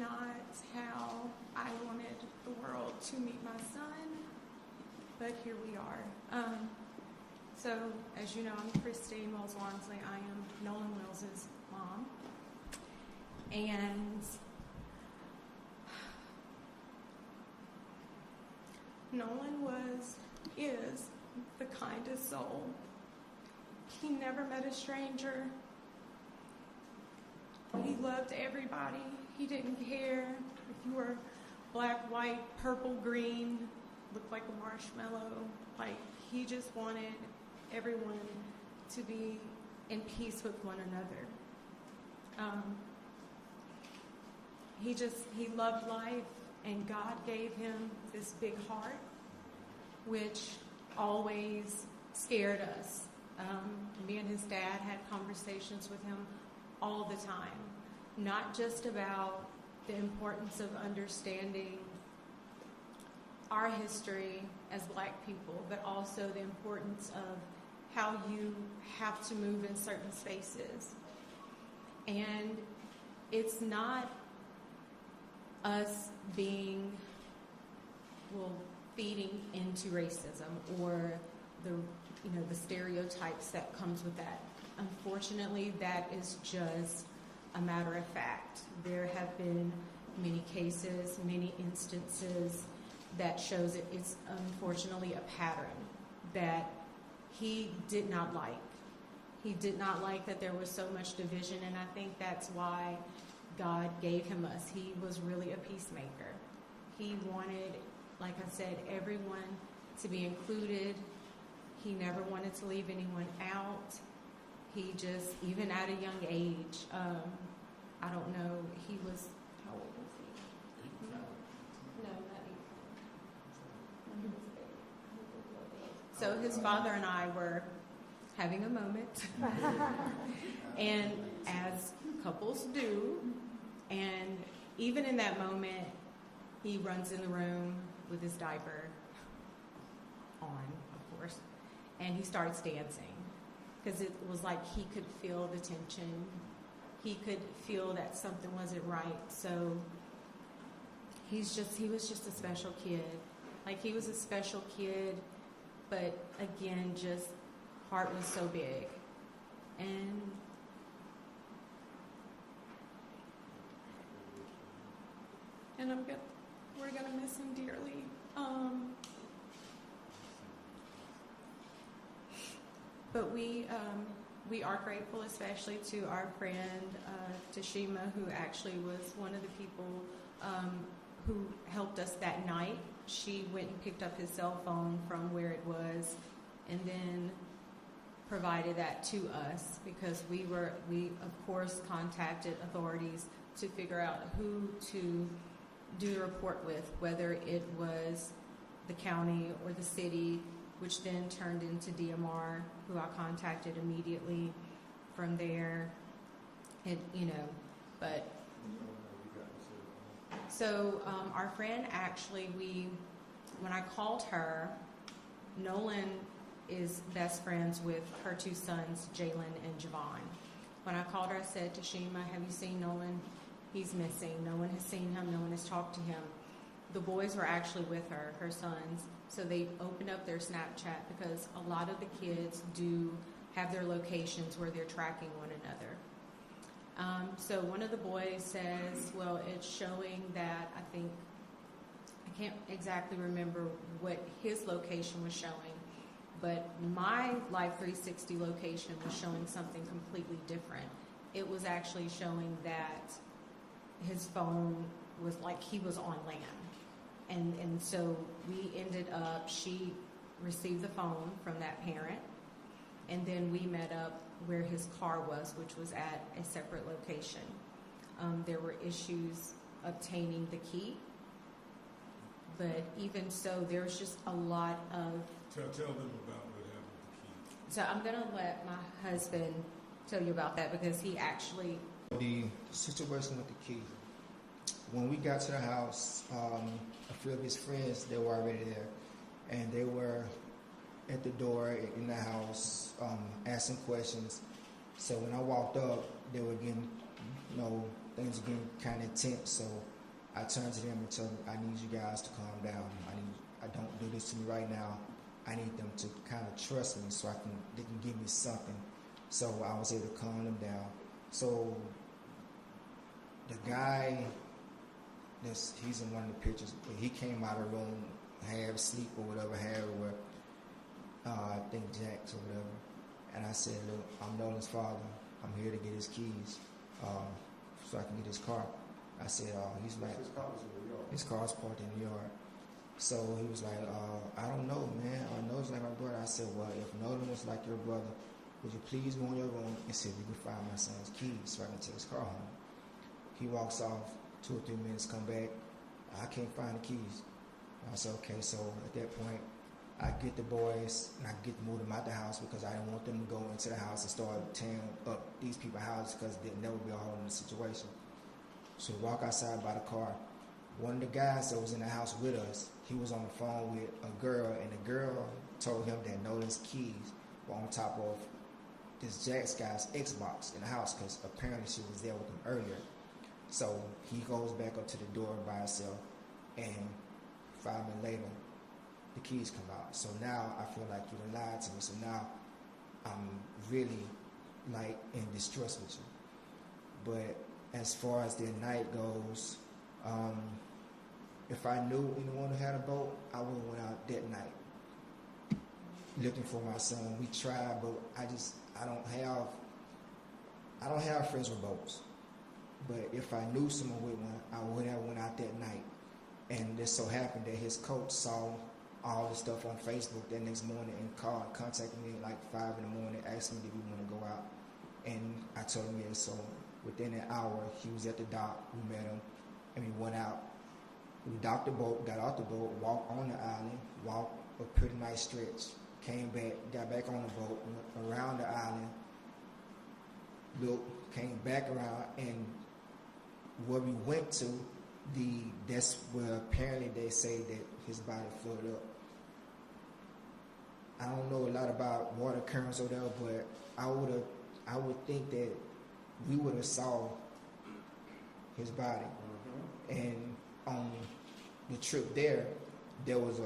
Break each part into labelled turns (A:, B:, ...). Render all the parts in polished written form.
A: not how I wanted the world to meet my son, but here we are. So, as you know, I'm Christine Wells Walmsley. I am Nolan Wells' mom. And Nolan is the kindest soul. He never met a stranger. He loved everybody. He didn't care if you were black, white, purple, green, looked like a marshmallow. Like, he just wanted everyone to be in peace with one another. He loved life, and God gave him this big heart, which always scared us. Me and his dad had conversations with him all the time, not just about the importance of understanding our history as black people, but also the importance of how you have to move in certain spaces. And it's not us being, feeding into racism or the stereotypes that comes with that. Unfortunately, that is just a matter of fact. There have been many cases, many instances that shows it's unfortunately a pattern that he did not like. He did not like that there was so much division, and I think that's why God gave him us. He was really a peacemaker. He wanted, like I said, everyone to be included. He never wanted to leave anyone out. He just, even at a young age, I don't know, he was, how old was he? No, not 8. He was a baby. So his father and I were having a moment, and as couples do, and even in that moment, he runs in the room with his diaper on, of course, and he starts dancing because it was like he could feel the tension. He could feel that something wasn't right. So he was just a special kid. Like, he was a special kid, but again, just heart was so big. And we're gonna miss him dearly. But we are grateful, especially to our friend Tashima, who actually was one of the people who helped us that night. She went and picked up his cell phone from where it was, and then provided that to us, because we of course contacted authorities to figure out who to do the report with, whether it was the county or the city, which then turned into DMR, who I contacted immediately from there. So our friend actually, when I called her, Nolan is best friends with her 2 sons, Jalen and Javon. When I called her, I said, Tashima, have you seen Nolan? He's missing. No one has seen him. No one has talked to him. The boys were actually with her sons. So they opened up their Snapchat, because a lot of the kids do have their locations where they're tracking one another. So one of the boys says, well, it's showing that, I can't exactly remember what his location was showing, but my Life 360 location was showing something completely different. It was actually showing that his phone was like he was on land. And so we ended up, she received the phone from that parent, and then we met up where his car was, which was at a separate location. There were issues obtaining the key, but even so, there was just a lot of...
B: Tell them about what happened with the key.
A: So I'm going to let my husband tell you about that, because he actually...
C: The situation with the key. When we got to the house, a few of his friends, they were already there, and they were at the door in the house asking questions. So when I walked up, they were getting, things were getting kind of tense. So I turned to them and told them, I need you guys to calm down. I don't do this to me right now. I need them to kind of trust me so they can give me something. So I was able to calm them down. So the guy, he's in one of the pictures. He came out of the room, half asleep or whatever, I think Jack's or whatever. And I said, look, I'm Nolan's father. I'm here to get his keys so I can get his car. I said, he's like,
B: His car was in New York.
C: his car's parked in New York. So he was like, I don't know, man. I know it's like my brother. I said, well, if Nolan was like your brother, would you please go in your room and see if you can find my son's keys so I can take his car home? He walks off, 2 or 3 minutes, come back. I can't find the keys. I said, okay. So at that point, I get the boys and I get to move them out the house because I didn't want them to go into the house and start tearing up these people's houses because they'd never be a whole in the situation. So we walk outside by the car. One of the guys that was in the house with us, he was on the phone with a girl, and the girl told him that Nolan's keys were on top of this Jack's guy's Xbox in the house because apparently she was there with him earlier. So he goes back up to the door by himself, and 5 minutes later, the keys come out. So now I feel like you done lied to me. So now I'm really like in distress with you. But as far as the night goes, if I knew anyone who had a boat, I would have went out that night looking for my son. We tried, but I don't have friends with boats. But if I knew someone with one, I would have went out that night. And it so happened that his coach saw all the stuff on Facebook that next morning and contacted me at like 5 in the morning, asked me if we want to go out. And I told him yes. So within an hour, he was at the dock. We met him, and we went out. We docked the boat, got off the boat, walked on the island, walked a pretty nice stretch, came back, got back on the boat, went around the island, looked, came back around, and where we went to, that's where apparently they say that his body floated up. I don't know a lot about water currents or whatever, but I would think that we would have saw his body. Mm-hmm. And on the trip there was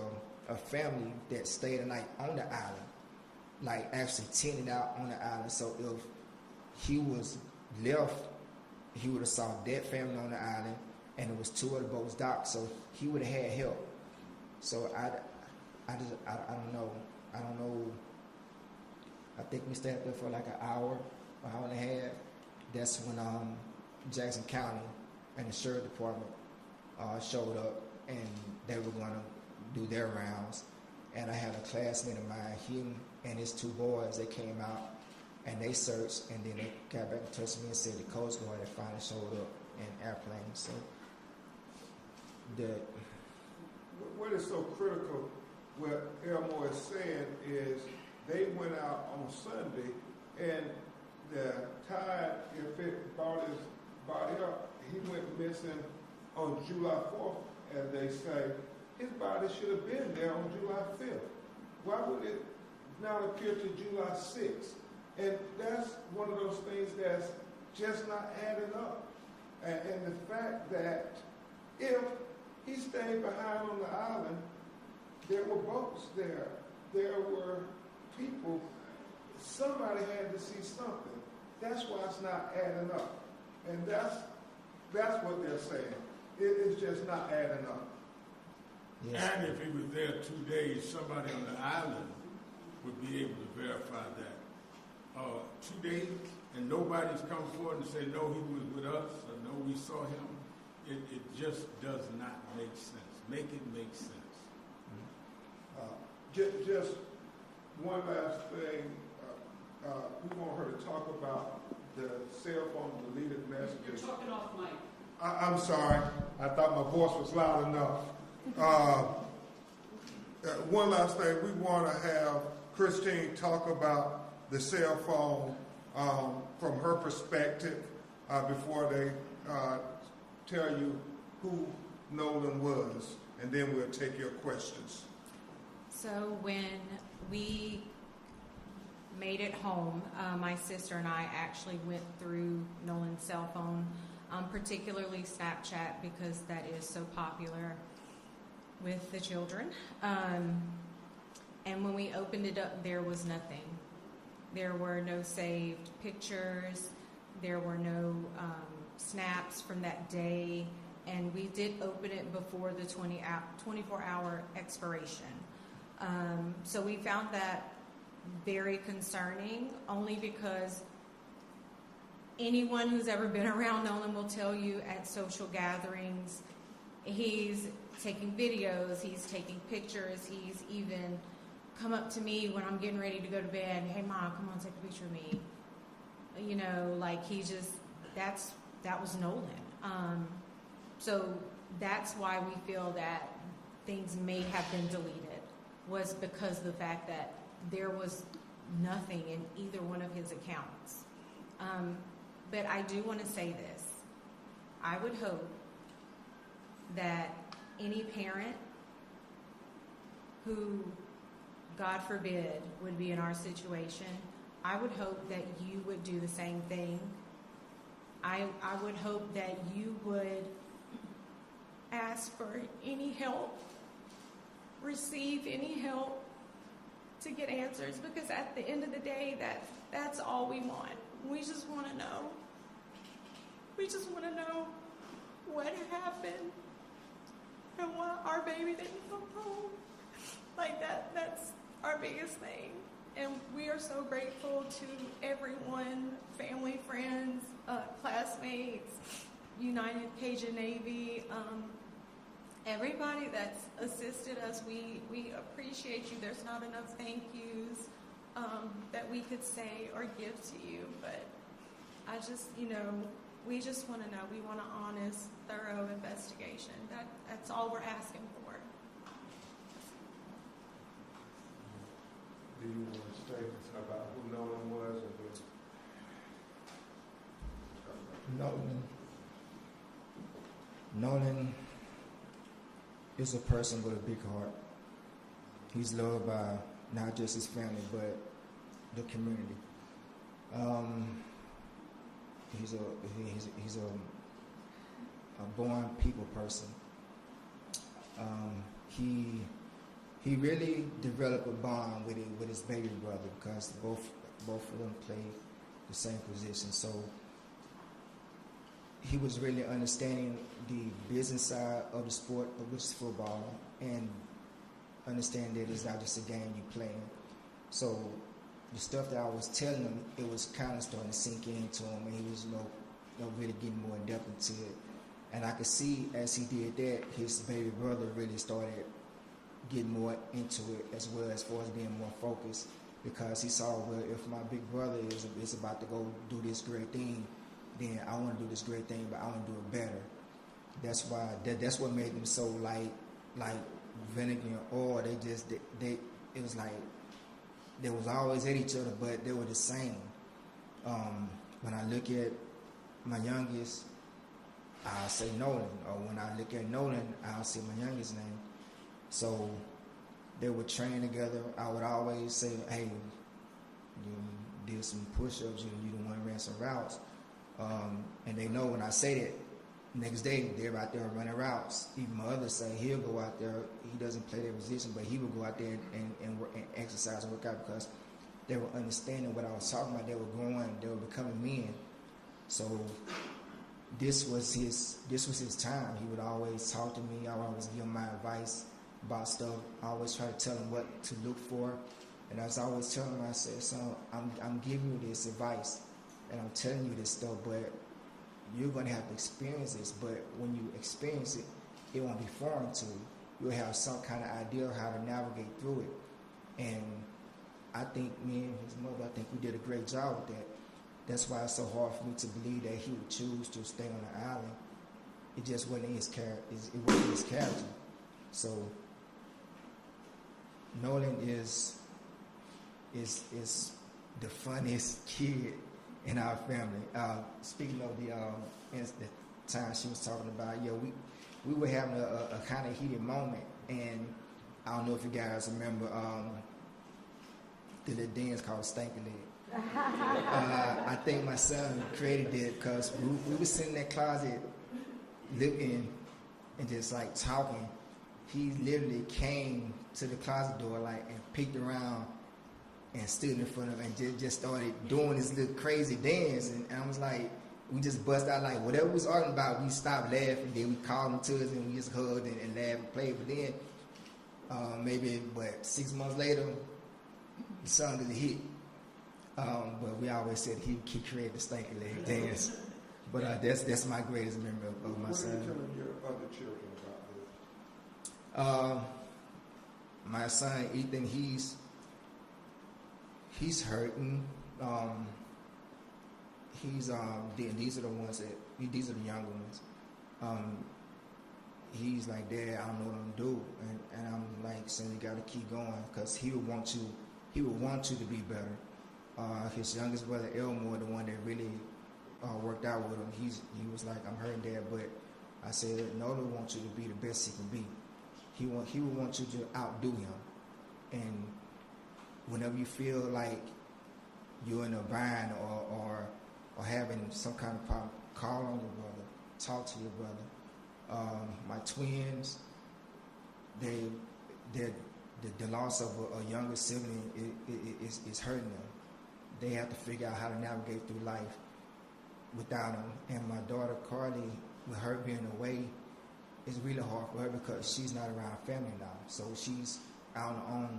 C: a family that stayed a night on the island, like actually tented out on the island. So if he was left, he would have saw that family on the island, and it was 2 other boats docked, so he would have had help. So I don't know. I don't know. I think we stayed up there for like an hour and a half. That's when Jackson County and the Sheriff Department showed up, and they were going to do their rounds. And I had a classmate of mine, him and his 2 boys, they came out and they searched, and then they got back in touch with me and said the Coast Guard had finally showed up in airplanes. So
D: what is so critical, what Elmore is saying is they went out on Sunday, and the tide, if it brought his body up, he went missing on July 4th, as they say. His body should have been there on July 5th. Why would it not appear to July 6th? And that's one of those things that's just not adding up. And the fact that if he stayed behind on the island, there were boats there. There were people. Somebody had to see something. That's why it's not adding up. And that's what they're saying. It is just not adding up.
C: Yes.
B: And if he was there 2 days, somebody on the island would be able to verify that. 2 days, and nobody's come forward and say, no, he was with us, or no, we saw him. It just does not make sense. Make it make sense.
D: Just one last thing. We want her to talk about the cell phone deleted messages.
E: You're talking off mic.
D: I'm sorry. I thought my voice was loud enough. One last thing. We want to have Christine talk about the cell phone from her perspective before they tell you who Nolan was, and then we'll take your questions.
A: So when we made it home, my sister and I actually went through Nolan's cell phone particularly Snapchat because that is so popular with the children. And when we opened it up, there was nothing. There were no saved pictures. There were no snaps from that day. And we did open it before the 24-hour expiration. So we found that very concerning, only because anyone who's ever been around Nolan will tell you at social gatherings, he's taking videos, he's taking pictures, he's even come up to me when I'm getting ready to go to bed, hey Mom, come on, take a picture of me. You know, like that was Nolan. So that's why we feel that things may have been deleted, was because of the fact that there was nothing in either one of his accounts. But I do want to say this. I would hope that any parent who, God forbid, would be in our situation, I would hope that you would do the same thing. I would hope that you would ask for any help, receive any help to get answers, because at the end of the day, that's all we want. We just want to know. We just want to know what happened and why our baby didn't come home. Like that's our biggest thing. And we are so grateful to everyone, family, friends, classmates, United Cajun Navy, everybody that's assisted us. We appreciate you. There's not enough thank yous that we could say or give to you. But I just, we just want to know. We want an honest, thorough investigation. That's all we're asking for.
D: Do you want to say about who Nolan was?
C: Nolan is a person with a big heart. He's loved by not just his family, but the community. He's a born people person. He really developed a bond with his baby brother, because both of them play the same position. So he was really understanding the business side of the sport, which is football, and understand that it's not just a game you play. So the stuff that I was telling him, it was kind of starting to sink into him, and he was really getting more in depth into it. And I could see as he did that, his baby brother really started getting more into it as well, as far as being more focused, because he saw, well, if my big brother is about to go do this great thing, then I want to do this great thing, but I want to do it better. That's why that's what made them so like vinegar and oil. It was like they was always at each other, but they were the same. When I look at my youngest, I'll say Nolan, or when I look at Nolan, I'll say my youngest name. So they would train together. I would always say, hey, you did some push-ups, you the one ran some routes. And they know when I say that, next day they're out there running routes. Even my others say he'll go out there. He doesn't play their position, but he would go out there and work and exercise and work out, because they were understanding what I was talking about. They were growing. They were becoming men. So this was his time. He would always talk to me. I would always give him my advice about stuff. I always try to tell him what to look for. And I was always telling him, I said, son, I'm giving you this advice, and I'm telling you this stuff, but you're going to have to experience this. But when you experience it, it won't be foreign to you. You'll have some kind of idea of how to navigate through it. And I think me and his mother, I think we did a great job with that. That's why it's so hard for me to believe that he would choose to stay on the island. It just wasn't his character. It wasn't his character. So Nolan is the funniest kid in our family. Speaking of the time she was talking about, we were having a kind of heated moment, and I don't know if you guys remember the little dance called Stanky Leg. I think my son created it because we were sitting in that closet looking and just like talking. He literally came to the closet door like and peeked around and stood in front of it and just started doing this little crazy dance. And I was like, we just bust out like whatever we was arguing about, we stopped laughing. Then we called him to us and we just hugged and laughed and played. But then maybe 6 months later, the song did a hit. But we always said he created the stinky leg dance. But that's my greatest memory of my son.
D: What are you telling your other children about this?
C: My son Ethan, he's hurting. These are the ones these are the younger ones. He's like, Dad, I don't know what I'm gonna do, and I'm like, son, you gotta keep going, because he would want you to be better. His youngest brother Elmore, the one that really worked out with him, he was like, I'm hurting, Dad, but I said, Nolan wants you to be the best he can be. He would want you to outdo him, and whenever you feel like you're in a bind or having some kind of problem, call on your brother, talk to your brother. My twins, the loss of a younger sibling is hurting them. They have to figure out how to navigate through life without them. And my daughter Carly, with her being away, it's really hard for her because she's not around family now. So she's out on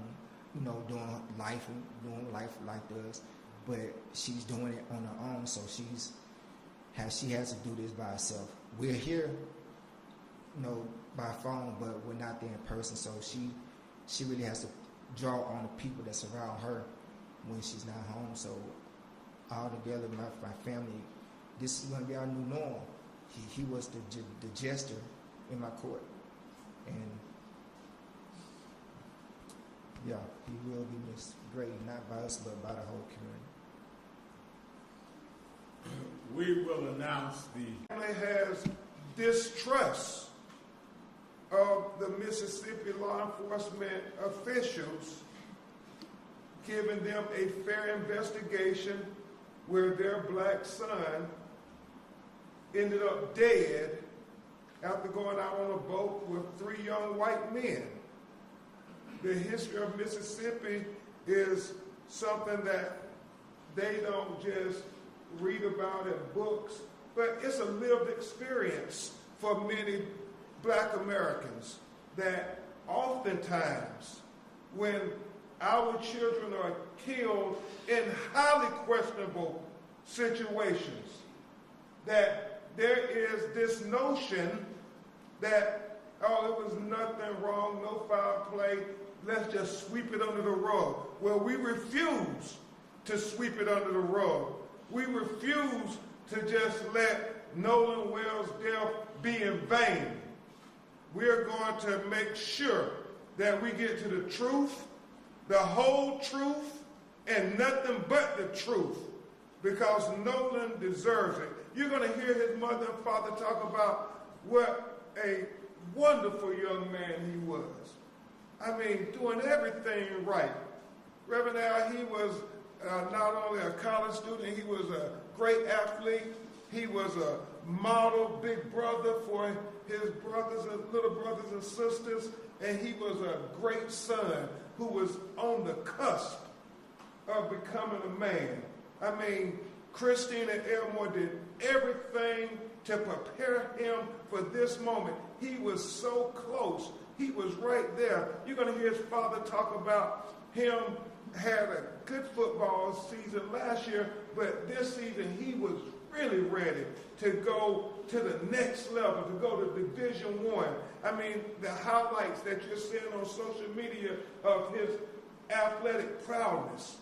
C: her own, doing life like does. But she's doing it on her own, so she has to do this by herself. We're here, by phone, but we're not there in person. So she really has to draw on the people that's around her when she's not home. So all together, my family, this is going to be our new norm. He was the jester in my court, and yeah, he will be missed greatly, not by us, but by the whole community.
B: We will announce the
D: Family has distrust of the Mississippi law enforcement officials giving them a fair investigation where their black son ended up dead after going out on a boat with 3 young white men. The history of Mississippi is something that they don't just read about in books, but it's a lived experience for many black Americans, that oftentimes when our children are killed in highly questionable situations, that there is this notion that, oh, it was nothing wrong, no foul play, let's just sweep it under the rug. Well, we refuse to sweep it under the rug. We refuse to just let Nolan Wells' death be in vain. We're going to make sure that we get to the truth, the whole truth, and nothing but the truth, because Nolan deserves it. You're going to hear his mother and father talk about what a wonderful young man he was. I mean, doing everything right. Reverend Al, he was not only a college student, he was a great athlete. He was a model big brother for his brothers and little brothers and sisters, and he was a great son who was on the cusp of becoming a man. I mean, Christine and Elmore did everything to prepare him for this moment. He was so close. He was right there. You're going to hear his father talk about him had a good football season last year, but this season he was really ready to go to the next level, to go to Division I. I mean, the highlights that you're seeing on social media of his athletic prowess,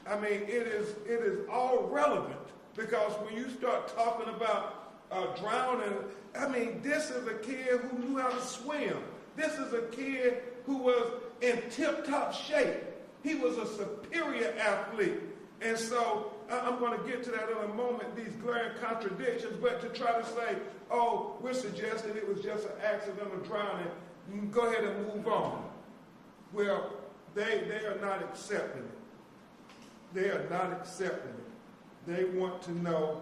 D: I mean, it is all relevant, because when you start talking about drowning, I mean, this is a kid who knew how to swim. This is a kid who was in tip-top shape. He was a superior athlete. And so I'm going to get to that in a moment, these glaring contradictions, but to try to say, oh, we're suggesting it was just an accident of drowning, you can go ahead and move on. Well, they are not accepting it. they are not accepting it. They want to know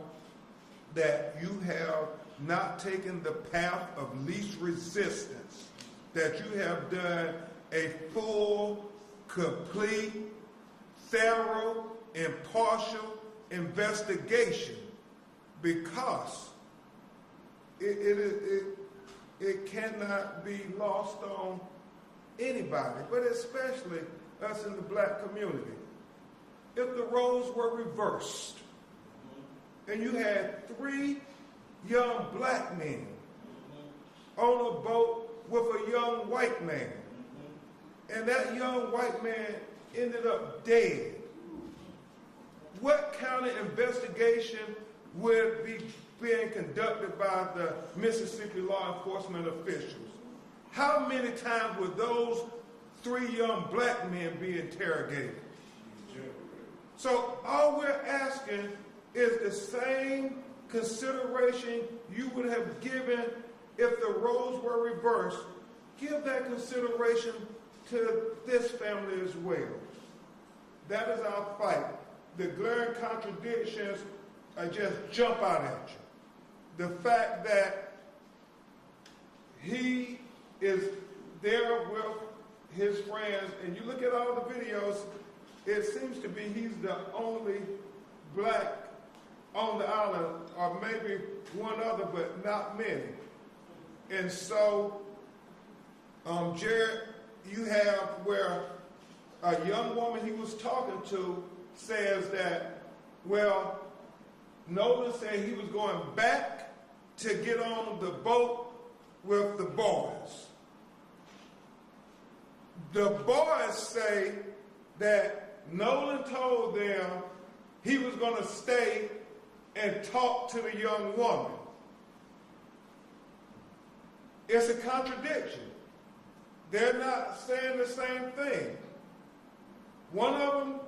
D: that you have not taken the path of least resistance, that you have done a full, complete, thorough, impartial investigation, because it cannot be lost on anybody, but especially us in the black community. If the roles were reversed and you had 3 young black men on a boat with a young white man, and that young white man ended up dead, what kind of investigation would be being conducted by the Mississippi law enforcement officials? How many times would those 3 young black men be interrogated? So all we're asking is the same consideration you would have given if the roles were reversed. Give that consideration to this family as well. That is our fight. The glaring contradictions just jump out at you. The fact that he is there with his friends, and you look at all the videos, it seems to be he's the only black on the island, or maybe one other, but not many. And so, Jared, you have where a young woman he was talking to says that, well, Nolan said he was going back to get on the boat with the boys. The boys say that Nolan told them he was going to stay and talk to the young woman. It's a contradiction. They're not saying the same thing. One of them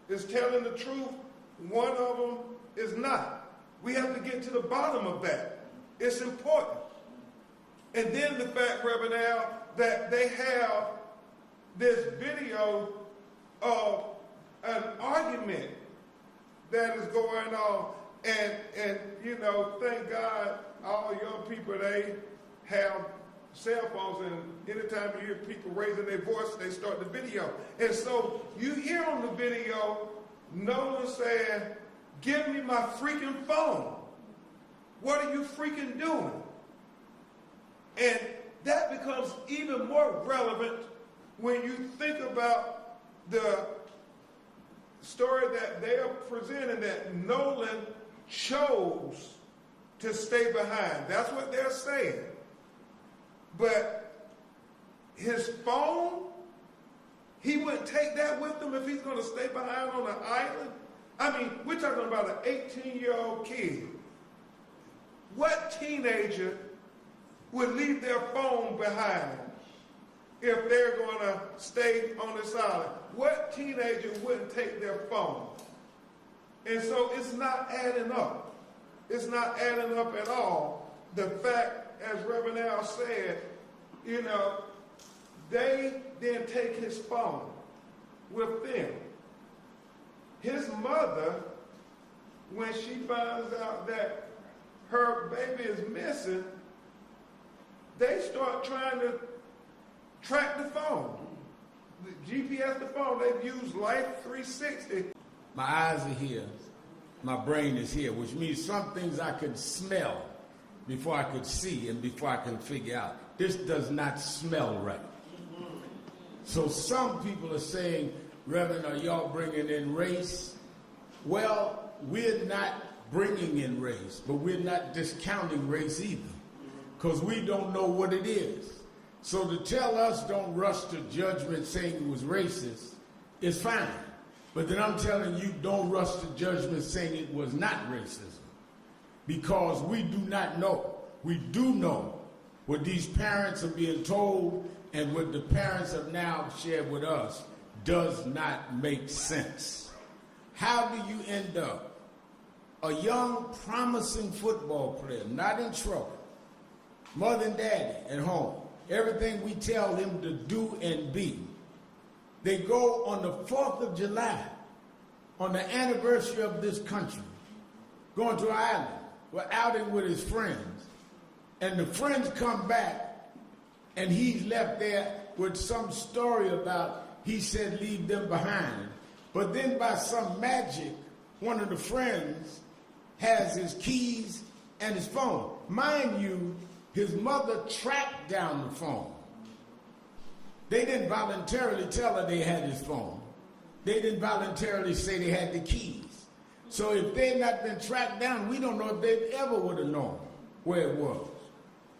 D: is telling the truth, one of them is not. We have to get to the bottom of that. It's important. And then the fact, Reverend Al, that they have this video of an argument that is going on. And you know, thank God all young people, they have cell phones, and anytime you hear people raising their voice, they start the video. And so you hear on the video Nolan saying, "Give me my freaking phone. What are you freaking doing?" And that becomes even more relevant when you think about the story that they are presenting, that Nolan chose to stay behind. That's what they're saying. But his phone, he wouldn't take that with him if he's going to stay behind on an island? I mean, we're talking about an 18-year-old kid. What teenager would leave their phone behind if they're going to stay on this island? What teenager wouldn't take their phone? And so it's not adding up. It's not adding up at all. The fact, as Reverend Al said, you know, they didn't take his phone with them. His mother, when she finds out that her baby is missing, they start trying to track the phone. The GPS the phone, they've used Life 360.
B: My eyes are here, my brain is here, which means some things I could smell before I could see and before I can figure out. This does not smell right. So some people are saying, Reverend, are y'all bringing in race? Well, we're not bringing in race, but we're not discounting race either, because we don't know what it is. So to tell us don't rush to judgment saying it was racist is fine. But then I'm telling you, don't rush to judgment saying it was not racism, because we do not know. We do know what these parents are being told, and what the parents have now shared with us does not make sense. How do you end up a young, promising football player, not in trouble, mother and daddy at home, everything we tell them to do and be? They go on the 4th of July on the anniversary of this country, going to an island, we're outing with his friends, and the friends come back, and he's left there with some story about, he said leave them behind. But then by some magic, one of the friends has his keys and his phone. Mind you, his mother tracked down the phone. They didn't voluntarily tell her they had his phone. They didn't voluntarily say they had the keys. So if they had not been tracked down, we don't know if they ever would have known where it was.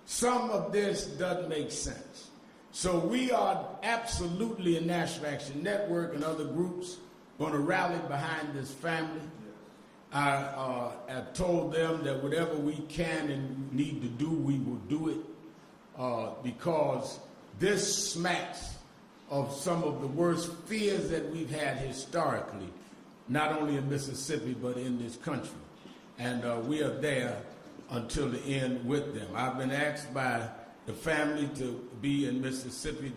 B: Some of this doesn't make sense. So we are absolutely in National Action Network and other groups going to rally behind this family. I have told them that whatever we can and need to do, we will do it because this smacks of some of the worst fears that we've had historically, not only in Mississippi, but in this country. And we are there until the end with them. I've been asked by the family to be in Mississippi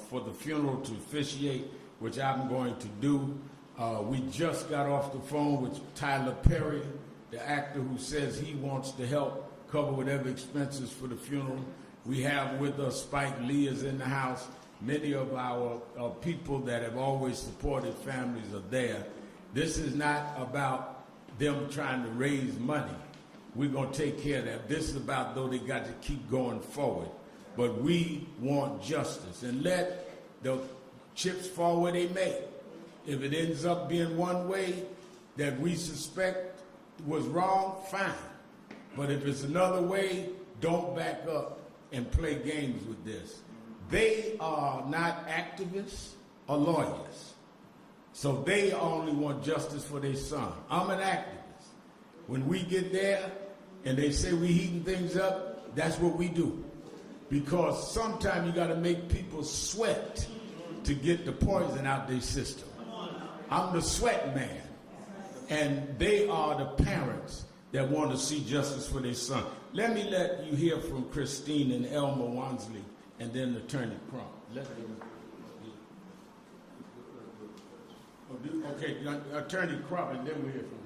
B: for the funeral to officiate, which I'm going to do. We just got off the phone with Tyler Perry, the actor who says he wants to help cover whatever expenses for the funeral. We have with us Spike Lee is in the house. Many of our people that have always supported families are there. This is not about them trying to raise money. We're going to take care of that. This is about, though, they got to keep going forward. But we want justice. And let the chips fall where they may. If it ends up being one way that we suspect was wrong, fine. But if it's another way, don't back up and play games with this. They are not activists or lawyers. So they only want justice for their son. I'm an activist. When we get there and they say we heating things up, that's what we do. Because sometimes you got to make people sweat to get the poison out their system. I'm the sweat man. And they are the parents that want to see justice for their son. Let me let you hear from Christine and Elmer Wansley and then Attorney Crump. Okay, Attorney Crump, and then we'll hear from